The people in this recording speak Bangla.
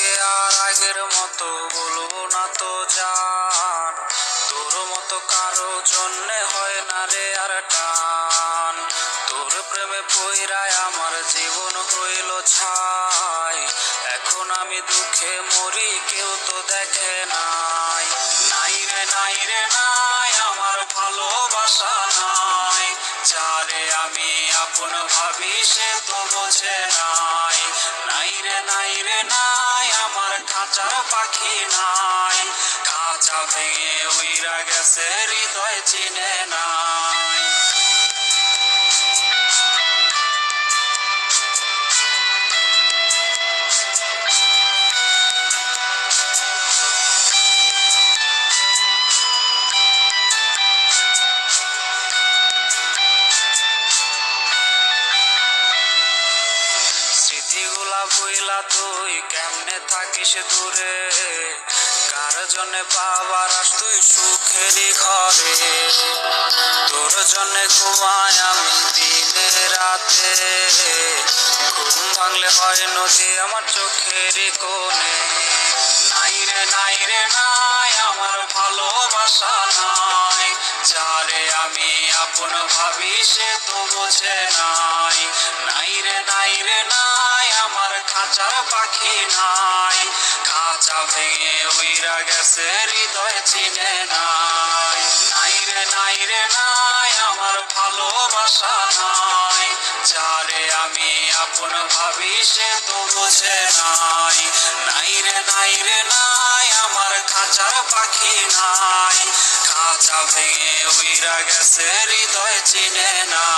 তোমাকে আর আগের মতো বলবো না তো জান, তোর মতো কারো জন্যে হয় না রে আর টান। তোর প্রেমে পইড়ায় আমার জীবন হইল ছাই, এখন আমি দুঃখে মরি কেউ তো দেখে নাই। নাই রে নাই রে নাই, আমার ভালোবাসা নাই, যারে আমি আপন ভাবি সে তো বোঝে নাই। নাই রে নাই রে নাই, আমার খাঁচার পাখি নাই, খাঁচা ভেঙে উইরা গেছে হৃদয় চিনে নাই। স্মৃতিগুলা ভুইলা তুই কেমনে থাকিস দূরে, কার জন্যে পাবার আস তুই সুখেরই ঘরে। তোর জন্যে ঘুমাই আমি দিনে রাতে, ঘুম ভাঙলে হয় নদী আমার চোখেরই কোণে। নাই রে নাই রে নাই, আমার ভালোবাসা নাই, যারে আমি আপন ভাবি সে তো বোঝে নাই। নাই রে নাই রে নাই, আমার খাঁচার পাখি নাই, খাঁচা ভেঙে উইরা গেছে হৃদয় চিনে নাই। নাই রে নাই রে নাই, আমার ভালোবাসা নাই, যারে আমি আপন ভাবি সে তো বোঝে নাই। নাই রে নাই রে নাই, আমার খাঁচার পাখি নাই, খাঁচা ভেঙে উইরা গেছে হৃদয় চিনে নাই।